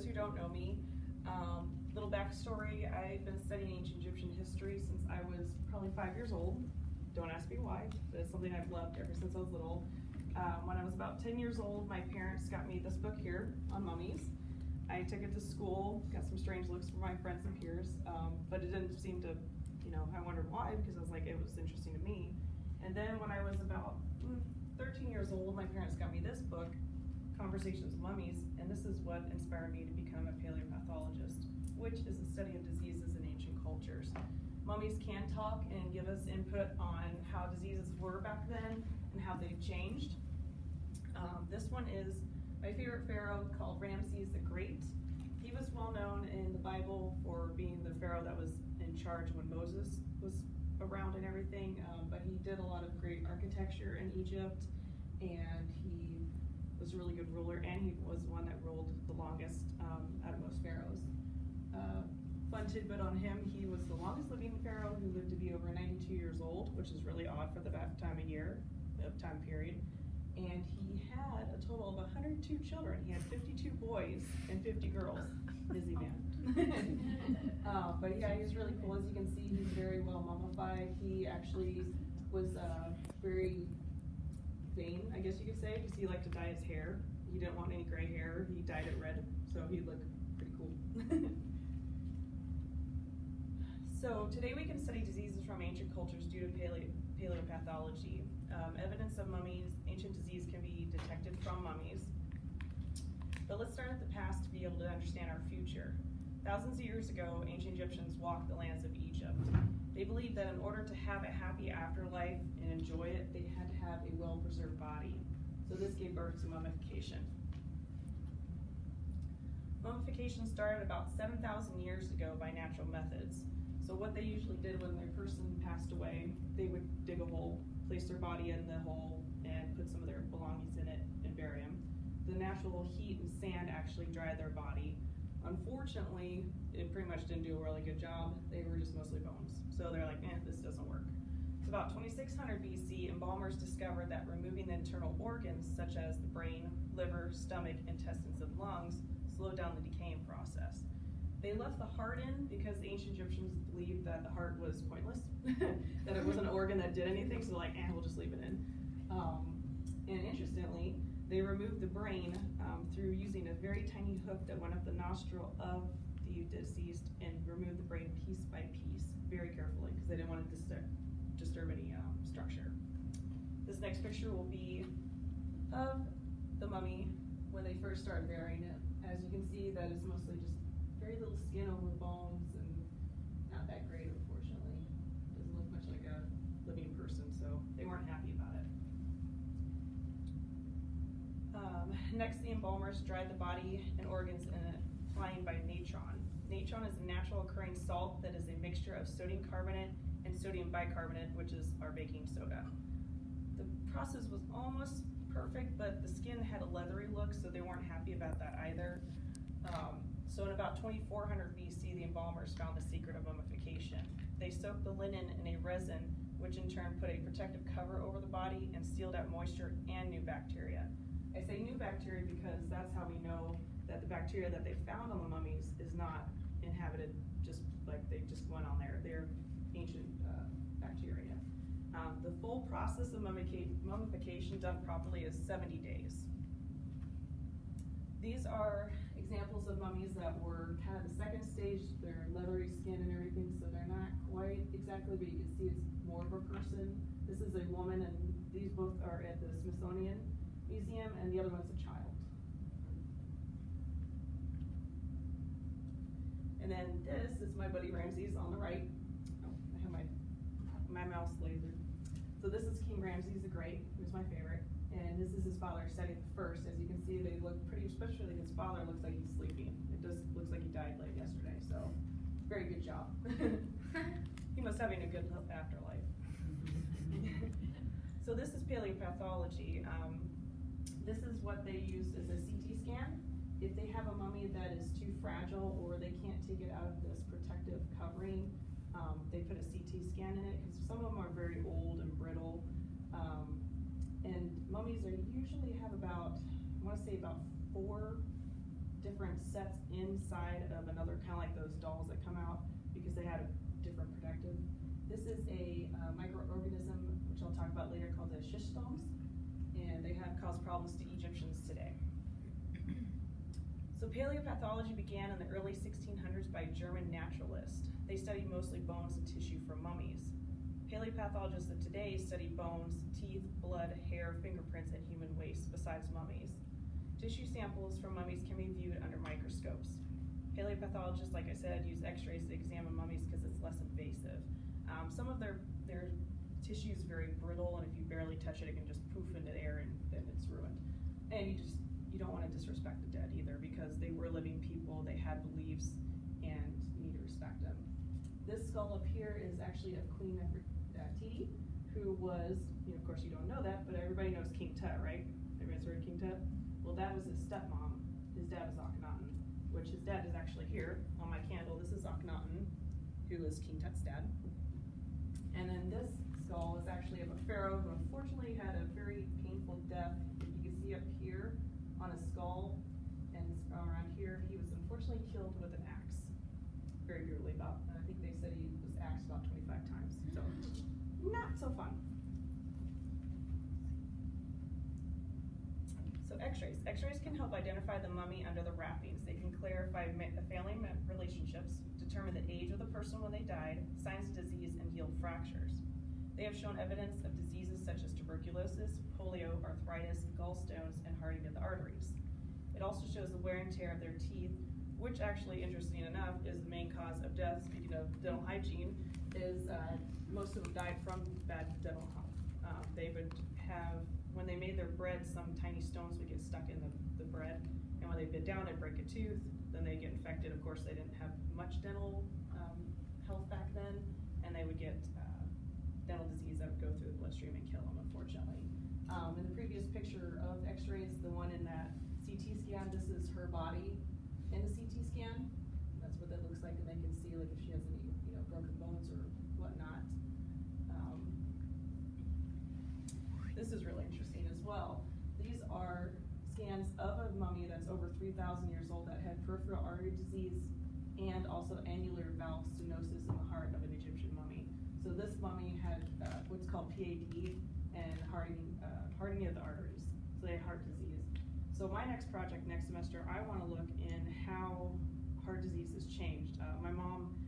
those who don't know me, little backstory, I've been studying ancient Egyptian history since I was probably 5 years old. Don't ask me why, but it's something I've loved ever since I was little. When I was about 10 years old, my parents got me this book here on mummies. I took it to school, got some strange looks from my friends and peers, but it didn't seem to, I wondered why, because I was like, it was interesting to me. And then when I was about 13 years old, my parents got me this book, Conversations with Mummies, and this is what inspired me to become a paleopathologist, which is the study of diseases in ancient cultures. Mummies can talk and give us input on how diseases were back then and how they've changed. This one is my favorite pharaoh, called Ramses the Great. He was well known in the Bible for being the pharaoh that was in charge when Moses was around and everything, but he did a lot of great architecture in Egypt, and he was a really good ruler, and he was one that ruled the longest out of most pharaohs. Fun tidbit on him, he was the longest living pharaoh who lived to be over 92 years old, which is really odd for that time period. And he had a total of 102 children. He had 52 boys and 50 girls. Busy man. But yeah, he's really cool. As you can see, he's very well mummified. He actually was very vain, I guess you could say, because he liked to dye his hair. He didn't want any gray hair. He dyed it red, so he looked pretty cool. So today we can study diseases from ancient cultures due to paleopathology. Evidence of mummies, ancient disease can be detected from mummies. But let's start at the past to be able to understand our future. Thousands of years ago, ancient Egyptians walked the lands of Egypt. They believed that in order to have a happy afterlife and enjoy it, they had to have a well-preserved body. So this gave birth to mummification. Mummification started about 7,000 years ago by natural methods. So what they usually did when their person passed away, they would dig a hole, place their body in the hole, and put some of their belongings in it and bury them. The natural heat and sand actually dried their body. Unfortunately, it pretty much didn't do a really good job. They were just mostly bones. So they're like, this doesn't work. It's about 2600 BC, embalmers discovered that removing the internal organs, such as the brain, liver, stomach, intestines, and lungs, slowed down the decaying process. They left the heart in because the ancient Egyptians believed that the heart was pointless, that it wasn't an organ that did anything, so they're like, we'll just leave it in. And interestingly, they removed the brain through using a very tiny hook that went up the nostril of the deceased and removed the brain piece by piece, very carefully, because they didn't want to disturb any structure. This next picture will be of the mummy when they first started burying it. As you can see, that is mostly just very little skin over bones and not that great, unfortunately. Doesn't look much like a living person, so they weren't happy about it. Next, the embalmers dried the body and organs in applying by natron. Natron is a natural occurring salt that is a mixture of sodium carbonate and sodium bicarbonate, which is our baking soda. The process was almost perfect, but the skin had a leathery look, so they weren't happy about that either. So in about 2400 BC, the embalmers found the secret of mummification. They soaked the linen in a resin, which in turn put a protective cover over the body and sealed out moisture and new bacteria. I say new bacteria because that's how we know that the bacteria that they found on the mummies is not inhabited just like they just went on there. They're ancient bacteria. The full process of mummification done properly is 70 days. These are examples of mummies that were kind of the second stage. They're leathery skin and everything, so they're not quite exactly, but you can see it's more of a person. This is a woman, and these both are at the Smithsonian Museum, and the other one's a child. And then this is my buddy Ramses on the right. Oh, I have my mouse lasered. So this is King Ramses the Great, who's my favorite. And this is his father, Seti the First. As you can see, they look pretty, especially his father looks like he's sleeping. It looks like he died late yesterday, so very good job. He must having a good afterlife. So this is paleopathology. This is what they use as a CT scan. If they have a mummy that is too fragile or they can't take it out of this protective covering, they put a CT scan in it because some of them are very old and brittle. And mummies usually have about, I want to say about 4 different sets inside of another, kind of like those dolls that come out, because they had a different protective. This is a microorganism, which I'll talk about later, called the schistosomes, and they have caused problems to Egyptians today. So paleopathology began in the early 1600s by German naturalists. They studied mostly bones and tissue from mummies. Paleopathologists of today study bones, teeth, blood, hair, fingerprints, and human waste, besides mummies. Tissue samples from mummies can be viewed under microscopes. Paleopathologists, like I said, use x-rays to examine mummies because it's less invasive. Some of their tissue is very brittle, and if you barely touch it, it can just poof into the air and then it's ruined. And you don't want to disrespect the dead either, because they were living people, they had beliefs, and you need to respect them. This skull up here is actually of Queen Nefertiti, who was, of course you don't know that, but everybody knows King Tut, right? Everybody's heard of King Tut? Well, that was his stepmom. His dad was Akhenaten, which his dad is actually here on my candle. This is Akhenaten, who is King Tut's dad. And then this skull is actually of a pharaoh who unfortunately had a very painful death. If you can see up here on his skull and around here, he was unfortunately killed with an axe. Very brutally about, I think they said he was axed about 25 times. So, not so fun. So x-rays. X-rays can help identify the mummy under the wrappings. They can clarify family relationships, determine the age of the person when they died, signs of disease, and heal fractures. They have shown evidence of diseases such as tuberculosis, polio, arthritis, gallstones, and hardening of the arteries. It also shows the wear and tear of their teeth, which actually, interesting enough, is the main cause of death. Speaking of dental hygiene, is most of them died from bad dental health. They would have, when they made their bread, some tiny stones would get stuck in the bread, and when they bit down, they'd break a tooth, then they'd get infected. Of course, they didn't have much dental health back then, and they would get dental disease that would go through the bloodstream and kill them, unfortunately. In the previous picture of x-rays, the one in that CT scan, this is her body in the CT scan. That's what that looks like, and they can see like if she has any broken bones or whatnot. This is really interesting as well. These are scans of a mummy that's over 3,000 years old that had peripheral artery disease and also annular valve stenosis in the heart of an Egyptian mummy. So this mummy had what's called PAD and hardening of the arteries. So they had heart disease. So my next project next semester, I want to look in how heart disease has changed. My mom,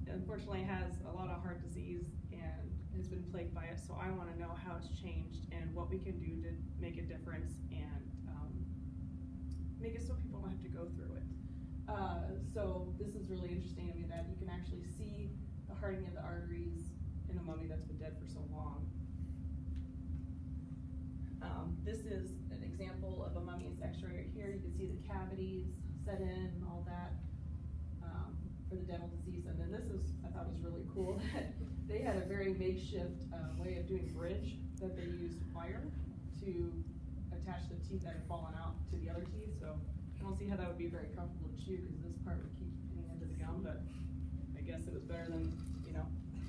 unfortunately, has a lot of heart disease and has been plagued by it, so I want to know how it's changed and what we can do to make a difference and make it so people don't have to go through it. So this is really interesting. I mean, that you can actually see the hardening of the arteries in a mummy that's been dead for so long. This is an example of a mummy's x-ray right here. You can see the cavities set in and all that for the dental disease. And then this is, I thought was really cool. They had a very makeshift way of doing bridge that they used wire to attach the teeth that had fallen out to the other teeth. So I don't see how that would be very comfortable to chew because this part would keep getting into the gum, but I guess it was better than,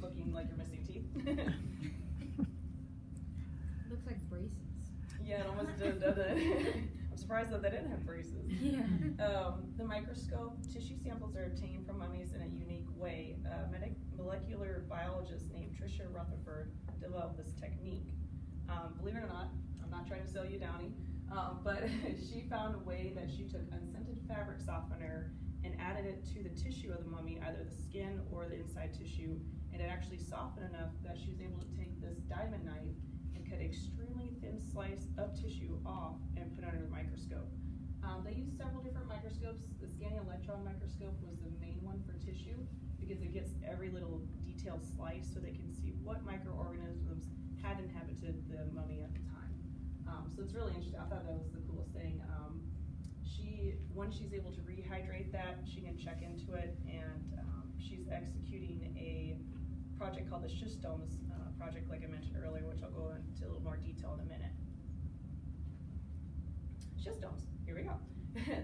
looking like you're missing teeth. Looks like braces. Yeah, it almost did, doesn't it? I'm surprised that they didn't have braces. Yeah. The microscope, tissue samples are obtained from mummies in a unique way. A molecular biologist named Tricia Rutherford developed this technique. Believe it or not, I'm not trying to sell you Downy, but she found a way that she took unscented fabric softener and added it to the tissue of the mummy, either the skin or the inside tissue, and it actually softened enough that she was able to take this diamond knife and cut an extremely thin slice of tissue off and put it under the microscope. They used several different microscopes. The scanning electron microscope was the main one for tissue because it gets every little detailed slice so they can see what microorganisms had inhabited the mummy at the time. So it's really interesting. I thought that was the coolest thing. Once she's able to rehydrate that, she can check into it, and she's executing a project called the Schistosomes project, like I mentioned earlier, which I'll go into a little more detail in a minute. Schistosomes, here we go.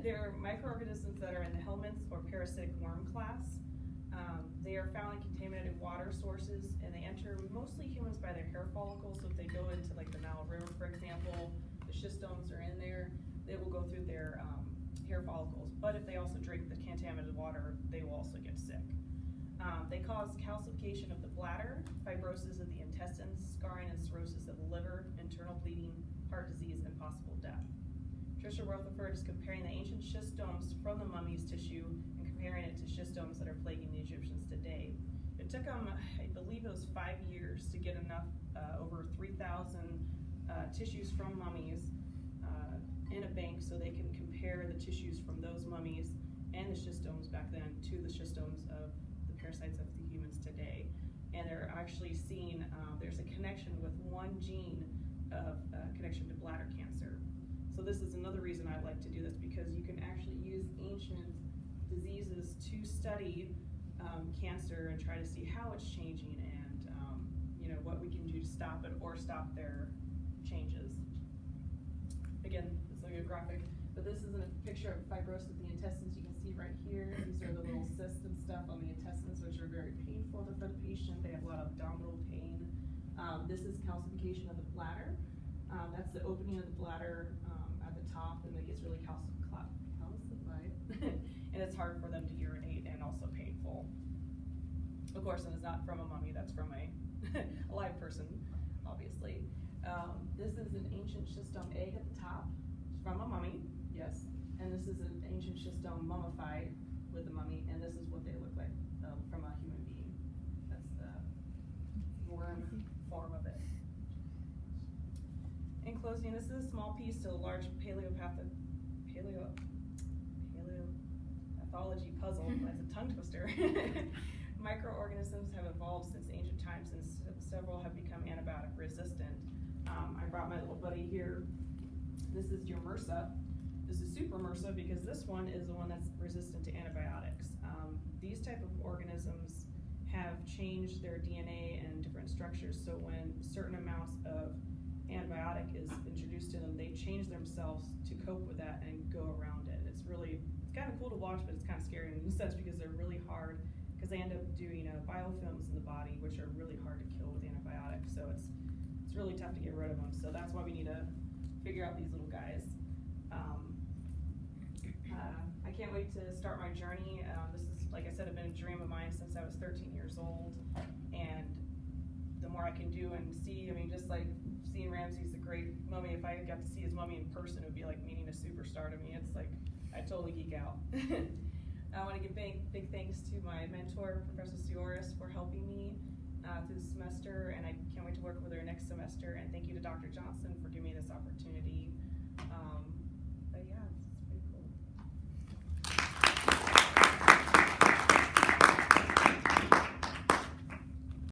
They're microorganisms that are in the helminths or parasitic worm class. They are found in contaminated water sources, and they enter mostly humans by their hair follicles. So if they go into like the Nile River, for example, the schistosomes are in there. They will go through their hair follicles, but if they also drink the contaminated water, they will also get sick. They cause calcification of the bladder, fibrosis of the intestines, scarring and cirrhosis of the liver, internal bleeding, heart disease, and possible death. Tricia Rutherford is comparing the ancient schistomes from the mummies' tissue and comparing it to schistomes that are plaguing the Egyptians today. It took them, I believe it was 5 years to get enough, over 3,000 tissues from mummies in a bank so they can compare the tissues from those mummies and the schistomes back then to the schistomes of the parasites of the humans today. And they're actually seeing there's a connection with one gene of connection to bladder cancer. So this is another reason I like to do this, because you can actually use ancient diseases to study cancer and try to see how it's changing and what we can do to stop it or stop their changes. Again, it's like a graphic, but this is a picture of fibrosis of the intestines. You can see right here, these are the little cysts and stuff on the intestines, which are very painful for the patient. They have a lot of abdominal pain. This is calcification of the bladder. That's the opening of the bladder at the top, and it gets really calcified. And it's hard for them to urinate and also painful. Of course, and it's not from a mummy, that's from a live person, obviously. This is an ancient schistome egg at the top from a mummy, yes. And this is an ancient schistome mummified with a mummy, and this is what they look like from a human being. That's the worm form of it. In closing, this is a small piece to a large paleopathology puzzle. That's a tongue twister. Microorganisms have evolved since ancient times, and several have become antibiotic resistant. I brought my little buddy here. This is your MRSA. This is super MRSA because this one is the one that's resistant to antibiotics. These type of organisms have changed their DNA and different structures, so when certain amounts of antibiotic is introduced to them, they change themselves to cope with that and go around it. It's kind of cool to watch, but it's kind of scary in a sense because they're really hard, because they end up doing biofilms in the body, which are really hard to kill with antibiotics. So it's really tough to get rid of them. So that's why we need to figure out these little guys. I can't wait to start my journey. This is, like I said, it's been a dream of mine since I was 13 years old. And the more I can do and see, I mean, just like seeing Ramses the Great mummy, if I got to see his mummy in person, it would be like meeting a superstar to me. It's like, I totally geek out. I want to give big thanks to my mentor, Professor Sioris, for helping me through the semester, and I can't wait to work with her next semester. And thank you to Dr. Johnson for giving me this opportunity.